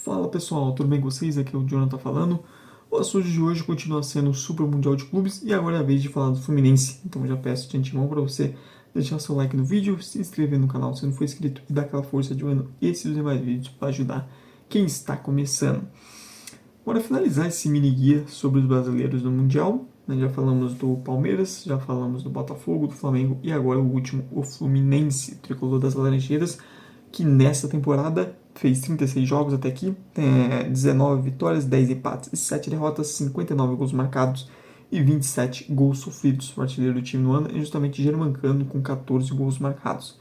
Fala pessoal, tudo bem com vocês? Aqui é o Jonathan falando. O assunto de hoje continua sendo o Super Mundial de Clubes e agora é a vez de falar do Fluminense. Então já peço de antemão para você deixar seu like no vídeo, se inscrever no canal se não for inscrito e dar aquela força de ano esses e demais vídeos para ajudar quem está começando. Para finalizar esse mini guia sobre os brasileiros do Mundial, já falamos do Palmeiras, já falamos do Botafogo, do Flamengo e agora o último, o Fluminense, tricolor das Laranjeiras, que nessa temporada fez 36 jogos até aqui, 19 vitórias, 10 empates e 7 derrotas, 59 gols marcados e 27 gols sofridos. O artilheiro do time no ano é justamente Germancano, com 14 gols marcados.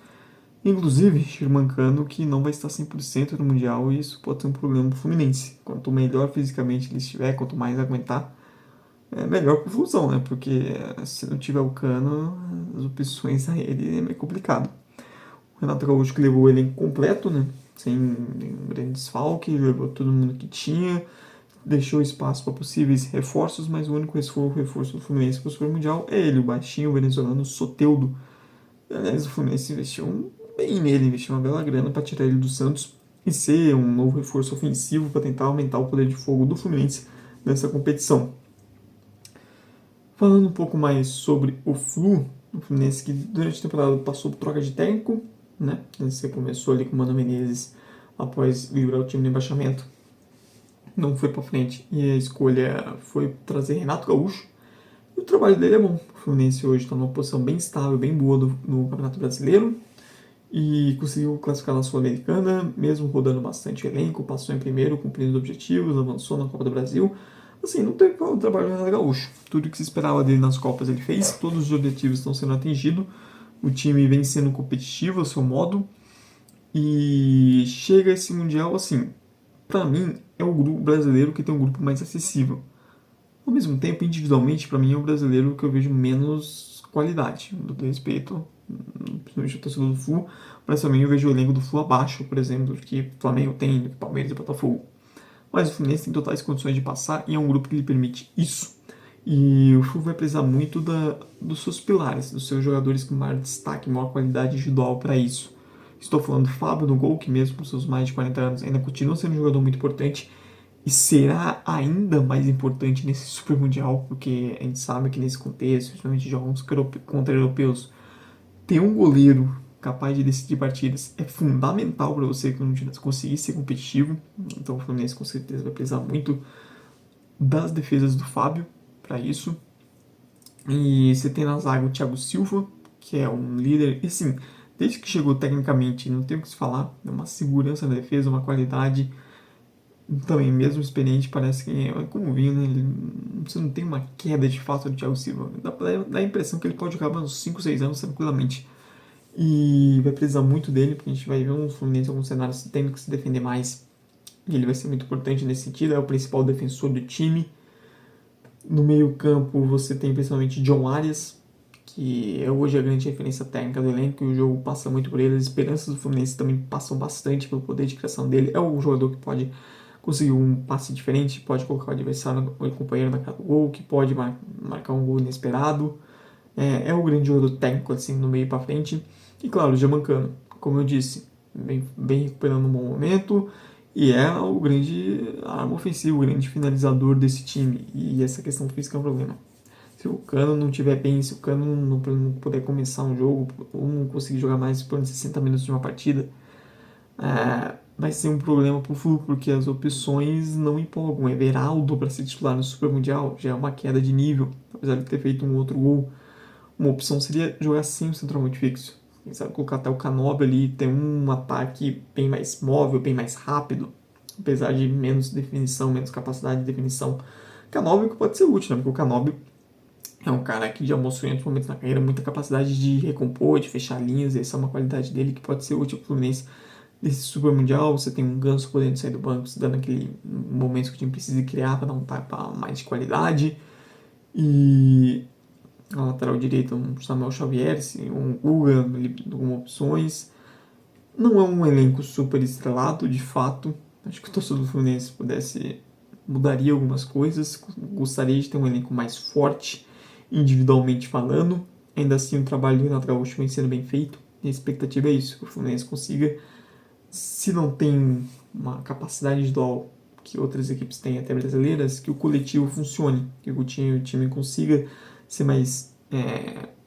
Inclusive, Germancano que não vai estar 100% no Mundial e isso pode ser um problema para o Fluminense. Quanto melhor fisicamente ele estiver, quanto mais aguentar, é melhor para o Flusão, né? Porque se não tiver o Cano, as opções a ele é meio complicado. O Renato Gaúcho que levou ele completo, né? Sem nenhum grande desfalque, levou todo mundo que tinha, deixou espaço para possíveis reforços, mas o único reforço do Fluminense para o Super Mundial é ele, o baixinho venezuelano Soteldo. Aliás, o Fluminense investiu bem nele, investiu uma bela grana para tirar ele do Santos e ser um novo reforço ofensivo para tentar aumentar o poder de fogo do Fluminense nessa competição. Falando um pouco mais sobre o Fluminense que durante a temporada passou por troca de técnico, né? Você começou ali com o Mano Menezes após livrar o time do rebaixamento, não foi para frente e a escolha foi trazer Renato Gaúcho. E o trabalho dele é bom. O Fluminense hoje está numa posição bem estável, bem boa no Campeonato Brasileiro e conseguiu classificar na Sul-Americana, mesmo rodando bastante o elenco, passou em primeiro, cumprindo os objetivos, avançou na Copa do Brasil. Assim, não teve o trabalho do Renato Gaúcho. Tudo que se esperava dele nas Copas ele fez, todos os objetivos estão sendo atingidos, o time vem sendo competitivo ao seu modo e chega esse Mundial assim, para mim é o grupo brasileiro que tem um grupo mais acessível. Ao mesmo tempo, individualmente, para mim é o brasileiro que eu vejo menos qualidade, do que respeito, principalmente o torcedor do Flu, mas também eu vejo o elenco do Flu abaixo, por exemplo, do que o Flamengo tem, Palmeiras e Botafogo. Mas o Fluminense tem totais condições de passar e é um grupo que lhe permite isso. E o Flu vai precisar muito dos seus pilares, dos seus jogadores com maior destaque, maior qualidade individual para isso. Estou falando do Fábio no gol, que mesmo com seus mais de 40 anos ainda continua sendo um jogador muito importante e será ainda mais importante nesse Super Mundial, porque a gente sabe que nesse contexto, principalmente jogos contra europeus, ter um goleiro capaz de decidir partidas é fundamental para você conseguir ser competitivo. Então o Fluminense com certeza vai precisar muito das defesas do Fábio para isso. E você tem na zaga o Thiago Silva, que é um líder, e assim, desde que chegou tecnicamente, não tem o que se falar, é uma segurança na defesa, uma qualidade também, mesmo experiente, parece que é como vinho, né? Você não tem uma queda de fato do Thiago Silva. Dá a impressão que ele pode jogar uns 5, 6 anos tranquilamente. E vai precisar muito dele, porque a gente vai ver um Fluminense em alguns cenários tendo que se defender mais. E ele vai ser muito importante nesse sentido, é o principal defensor do time. No meio-campo você tem principalmente John Arias, que é hoje a grande referência técnica do elenco, e o jogo passa muito por ele. As esperanças do Fluminense também passam bastante pelo poder de criação dele. É um jogador que pode conseguir um passe diferente, pode colocar o adversário, o companheiro na cara do gol, que pode marcar um gol inesperado. É o grande jogador técnico, assim, no meio para frente. E claro, o Germancano, como eu disse, bem recuperando um bom momento, e é o grande arma ofensiva, o grande finalizador desse time. E essa questão física é um problema. Se o Cano não estiver bem, se o Cano não puder começar um jogo, ou não conseguir jogar mais por 60 minutos de uma partida, vai ser um problema pro Flu, porque as opções não empolgam. Everaldo para ser titular no Super Mundial já é uma queda de nível, apesar de ter feito um outro gol. Uma opção seria jogar sem o centroavante fixo. Quem sabe colocar até o Canóbio ali, ter um ataque bem mais móvel, bem mais rápido, apesar de menos definição, menos capacidade de definição. Canóbio que pode ser útil, né? Porque o Canóbio é um cara que já mostrou em outros momentos na carreira muita capacidade de recompor, de fechar linhas, essa é uma qualidade dele que pode ser útil para o Fluminense nesse Super Mundial. Você tem um Ganso podendo sair do banco, dando aquele momento que o time precisa criar para dar um tapa mais de qualidade. E na lateral direita um Samuel Xavier, um Guga, com opções. Não é um elenco super estrelado, de fato. Acho que o torcedor do Fluminense pudesse mudaria algumas coisas. Gostaria de ter um elenco mais forte, individualmente falando. Ainda assim, o trabalho do Renato Gaúcho vem sendo bem feito. E a expectativa é isso, que o Fluminense consiga, se não tem uma capacidade individual que outras equipes têm, até brasileiras, que o coletivo funcione, que o time consiga ser mais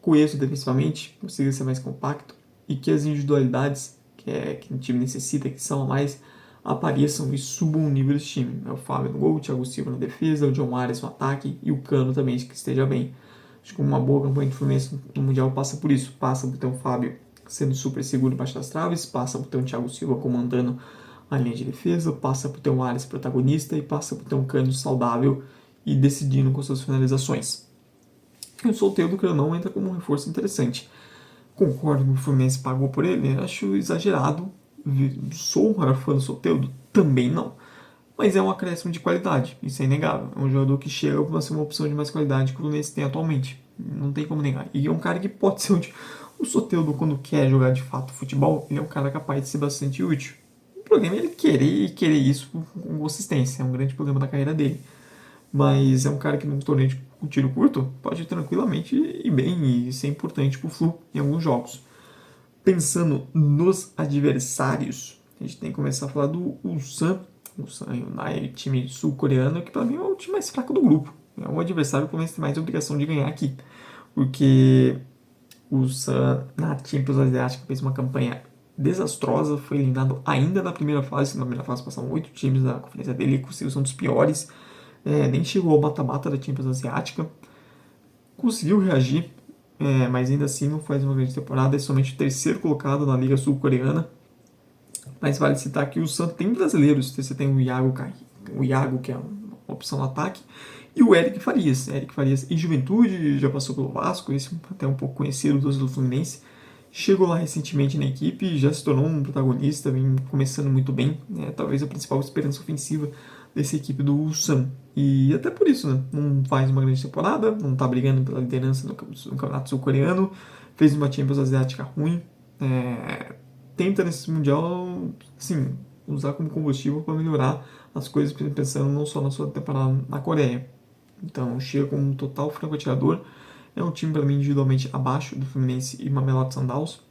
coeso defensivamente, consiga ser mais compacto e que as individualidades que o time necessita, que são a mais, apareçam e subam o nível desse time. É o Fábio no gol, o Thiago Silva na defesa, o John Arias no ataque e o Cano também, que esteja bem. Acho que uma boa campanha de Fluminense no Mundial passa por isso. Passa por ter o Fábio sendo super seguro embaixo das traves, passa por ter o Thiago Silva comandando a linha de defesa, passa por ter um Arias protagonista e passa por ter um Cano saudável e decidindo com suas finalizações. E o Soteldo, que não, entra como um reforço interessante. Concordo que o Fluminense pagou por ele, acho exagerado. Sou o maior fã do Soteldo? Também não. Mas é um acréscimo de qualidade, isso é inegável. É um jogador que chega para ser uma opção de mais qualidade que o Fluminense tem atualmente. Não tem como negar. E é um cara que pode ser útil. O Soteldo, quando quer jogar de fato futebol, ele é um cara capaz de ser bastante útil. O problema é ele querer isso com consistência. É um grande problema da carreira dele. Mas é um cara que num torneio com tiro curto pode tranquilamente ir bem e ser importante pro Flu em alguns jogos. Pensando nos adversários, a gente tem que começar a falar do Ulsan. O Hyundai, time sul-coreano, que para mim é o time mais fraco do grupo. É um adversário que o Fluminense tem mais obrigação de ganhar aqui. Porque o Ulsan, na Champions Asiática, fez uma campanha desastrosa, foi eliminado ainda na primeira fase. Na primeira fase passaram 8 times da conferência dele, conseguiu ser um dos piores. Nem chegou ao mata-mata da Champions Asiática. Conseguiu reagir, mas ainda assim não faz uma grande temporada. É somente o terceiro colocado na Liga Sul-Coreana. Mas vale citar que o Santos tem brasileiros. Você tem o Iago, que é uma opção no ataque, e o Eric Farias. Eric Farias e Juventude, já passou pelo Vasco, esse até um pouco conhecido do Fluminense. Chegou lá recentemente na equipe, já se tornou um protagonista, vem começando muito bem. Talvez a principal esperança ofensiva dessa equipe do Ulsan. E até por isso, né? Não faz uma grande temporada, não tá brigando pela liderança no Campeonato Sul-Coreano, fez uma Champions Asiática ruim. Tenta nesse Mundial, sim, usar como combustível para melhorar as coisas, pensando não só na sua temporada na Coreia. Então, chega como um total franco-atirador. É um time, para mim, individualmente abaixo do Fluminense e Mamelodi Sundowns.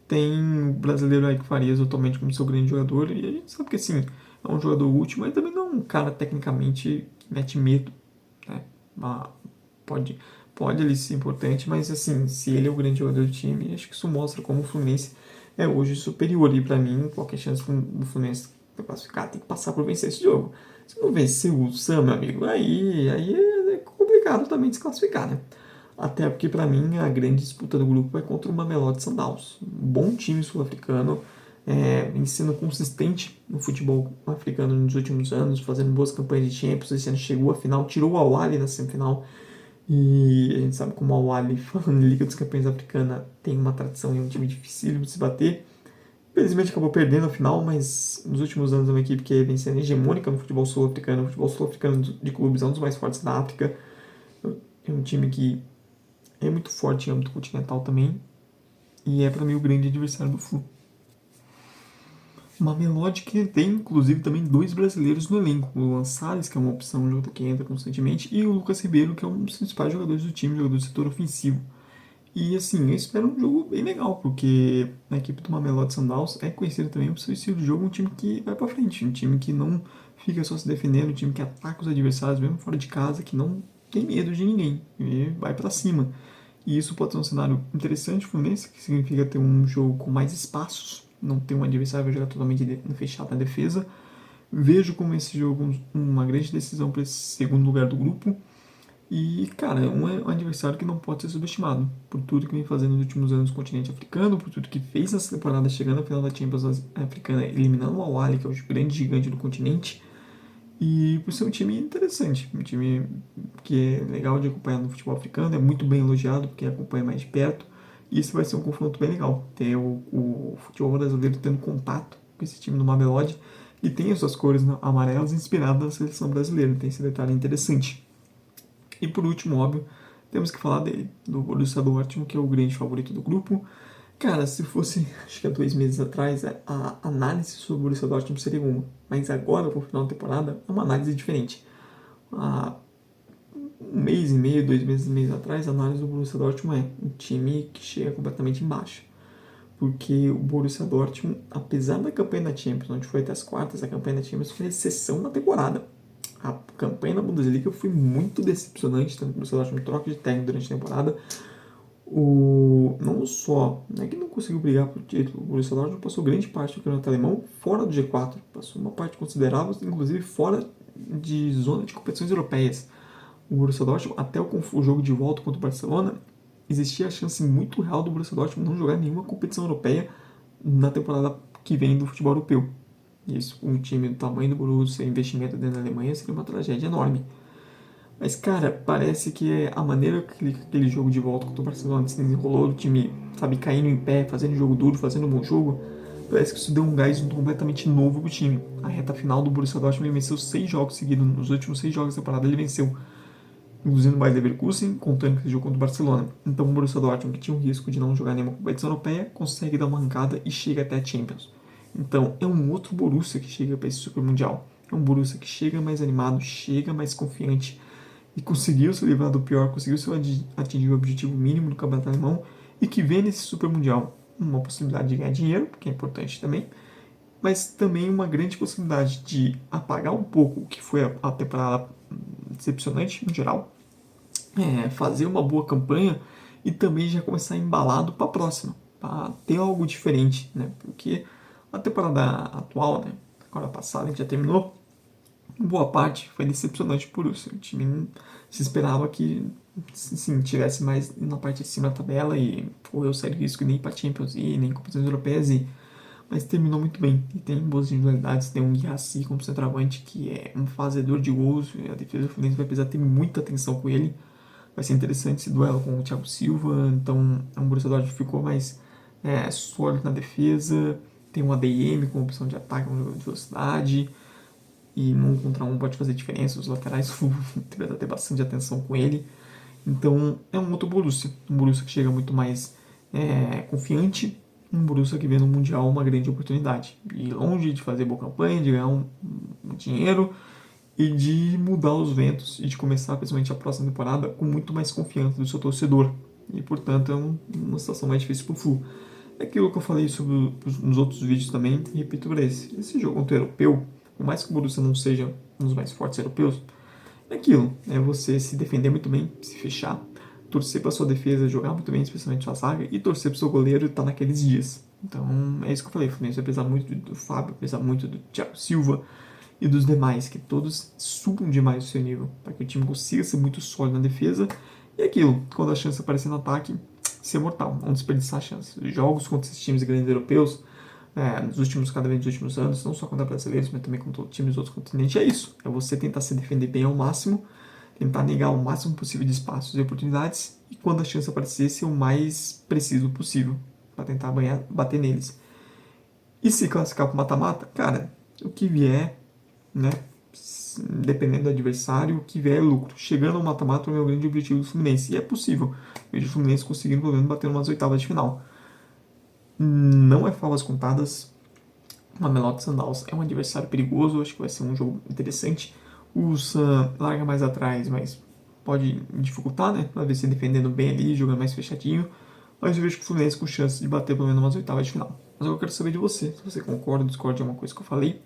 Tem o brasileiro Eric Farias atualmente como seu grande jogador, e a gente sabe que, assim, é um jogador útil, mas também não é um cara, tecnicamente, que mete medo, né? Pode, pode ele ser importante, mas, assim, se ele é o grande jogador do time, acho que isso mostra como o Fluminense é hoje superior. E, para mim, qualquer chance do Fluminense classificar tem que passar por vencer esse jogo. Se não vencer o Sam, meu amigo, aí é complicado também desclassificar, né? Até porque, para mim, a grande disputa do grupo é contra o Mamelodi Sundowns. Um bom time sul-africano, vem sendo consistente no futebol africano nos últimos anos, fazendo boas campanhas de Champions. Esse ano chegou à final, tirou o Al-Ahly na semifinal. E a gente sabe como o Al-Ahly, falando em Liga dos Campeões Africana, tem uma tradição e é um time difícil de se bater. Infelizmente acabou perdendo a final, mas nos últimos anos é uma equipe que vem sendo hegemônica no futebol sul-africano. O futebol sul-africano de clubes é um dos mais fortes da África. É um time que é muito forte em âmbito continental também. E é para mim o grande adversário do Flu. Uma Mamelodi que tem, inclusive, também dois brasileiros no elenco. O Luan Salles, que é uma opção, um jogador que entra constantemente, e o Lucas Ribeiro, que é um dos principais jogadores do time, jogador do setor ofensivo. E assim, eu espero um jogo bem legal, porque a equipe do Mamelodi Sundowns é conhecida também por seu estilo de jogo, um time que vai pra frente, um time que não fica só se defendendo, um time que ataca os adversários mesmo fora de casa, que não tem medo de ninguém e vai pra cima. E isso pode ser um cenário interessante pro Fluminense, que significa ter um jogo com mais espaços, não ter um adversário que vai jogar totalmente fechado na defesa. Vejo como esse jogo uma grande decisão para esse segundo lugar do grupo. E, cara, é um adversário que não pode ser subestimado por tudo que vem fazendo nos últimos anos no continente africano, por tudo que fez nessa temporada, chegando à final da Champions Africana, eliminando o Al-Ahly, que é o grande gigante do continente, e por ser um time interessante, um time que é legal de acompanhar no futebol africano, é muito bem elogiado, porque acompanha mais de perto, e isso vai ser um confronto bem legal, ter o futebol brasileiro tendo contato com esse time do Mamelodi, e tem as suas cores amarelas inspiradas na seleção brasileira, tem esse detalhe interessante. E por último, óbvio, temos que falar dele, do Borussia Dortmund, que é o grande favorito do grupo. Cara, se fosse, acho que há 2 meses atrás, a análise sobre o Borussia Dortmund seria uma. Mas agora, pro final da temporada, é uma análise diferente. Há um mês e meio, 2 meses atrás, a análise do Borussia Dortmund é um time que chega completamente embaixo. porque o Borussia Dortmund, apesar da campanha da Champions, onde foi até as quartas, a campanha da Champions foi exceção na temporada. A campanha da Bundesliga foi muito decepcionante, tanto que o Borussia Dortmund troca de técnico durante a temporada. Não só, não é que não conseguiu brigar por título, o Borussia Dortmund passou grande parte do campeonato alemão fora do G4, passou uma parte considerável, inclusive fora de zona de competições europeias. O Borussia Dortmund, até o jogo de volta contra o Barcelona, existia a chance muito real do Borussia Dortmund não jogar nenhuma competição europeia na temporada que vem do futebol europeu. Isso, um time do tamanho do Borussia, investimento dentro da Alemanha, seria uma tragédia enorme. Mas, cara, parece que a maneira que aquele jogo de volta contra o Barcelona se desenrolou, o time, sabe, caindo em pé, fazendo jogo duro, fazendo um bom jogo, parece que isso deu um gás completamente novo pro time. A reta final do Borussia Dortmund venceu 6 jogos seguidos, nos últimos 6 jogos da temporada ele venceu, incluindo o Bayer Leverkusen, contando que ele jogou contra o Barcelona. Então o Borussia Dortmund, que tinha um risco de não jogar nenhuma competição europeia, consegue dar uma arrancada e chega até a Champions. Então é um outro Borussia que chega para esse Super Mundial. É um Borussia que chega mais animado, chega mais confiante, e conseguiu se livrar do pior, conseguiu atingir o objetivo mínimo do campeonato alemão e que vê nesse Super Mundial uma possibilidade de ganhar dinheiro, que é importante também, mas também uma grande possibilidade de apagar um pouco o que foi a temporada decepcionante no geral, fazer uma boa campanha e também já começar embalado para a próxima, para ter algo diferente, né? Porque a temporada atual, né, agora passada, que já terminou, boa parte foi decepcionante por isso. O time se esperava que, sim, tivesse mais na parte de cima da tabela e correu sério risco nem para Champions e nem competições europeias, mas terminou muito bem. E tem boas individualidades, tem um Guirassy como centroavante que é um fazedor de gols, e a defesa do Fluminense vai precisar ter muita atenção com ele. Vai ser interessante esse duelo com o Thiago Silva, então é um Borussia Dortmund que ficou mais sólido na defesa, tem um ADM com opção de ataque, um jogo de velocidade, e num contra um pode fazer diferença, os laterais vai ter bastante atenção com ele. Então é um outro Borussia, um Borussia que chega muito mais confiante, um Borussia que vê no Mundial uma grande oportunidade. E longe de fazer boa campanha, de ganhar um dinheiro e de mudar os ventos e de começar principalmente a próxima temporada com muito mais confiança do seu torcedor. E portanto é uma situação mais difícil para o Flu. É aquilo que eu falei sobre nos outros vídeos também, e repito para esse jogo contra o europeu, por mais que o Borussia não seja um dos mais fortes europeus, é aquilo, é você se defender muito bem, se fechar, torcer para sua defesa, jogar muito bem, especialmente sua zaga, e torcer para seu goleiro estar naqueles dias. Então é isso que eu falei, o Fluminense vai precisar muito do Fábio, vai precisar muito do Thiago Silva e dos demais, que todos subam demais o seu nível, para que o time consiga ser muito sólido na defesa. E aquilo, quando a chance aparecer no ataque, ser mortal, não desperdiçar a chance. Jogos contra esses times grandes europeus, cada vez nos últimos anos, não só contra brasileiros, mas também contra times dos outros continentes, é isso. É você tentar se defender bem ao máximo, tentar negar o máximo possível de espaços e oportunidades, e quando a chance aparecer, ser o mais preciso possível, para tentar bater neles. E se classificar para o mata-mata, cara, o que vier, né, dependendo do adversário, o que vier é lucro. Chegando ao mata-mata é o meu grande objetivo do Fluminense, e é possível. Vejo o Fluminense conseguindo, pelo menos, bater umas oitavas de final. Não é favas contadas. O Mamelodi Sundowns é um adversário perigoso, acho que vai ser um jogo interessante. O Sun larga mais atrás, mas pode dificultar, né? Pra ver se defendendo bem ali, jogando mais fechadinho. Mas eu vejo que o Fluminense com chance de bater pelo menos umas oitavas de final. Mas eu quero saber de você, se você concorda ou discorda de alguma coisa que eu falei.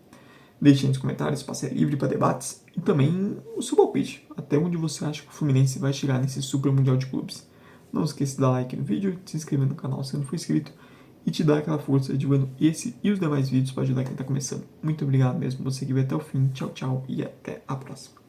Deixe aí nos comentários, espaço é livre para debates. E também o seu palpite, até onde você acha que o Fluminense vai chegar nesse Super Mundial de Clubes. Não esqueça de dar like no vídeo, de se inscrever no canal se não for inscrito e te dar aquela força divulgando esse e os demais vídeos para ajudar quem está começando. Muito obrigado mesmo, você que veio até o fim. Tchau, tchau e até a próxima.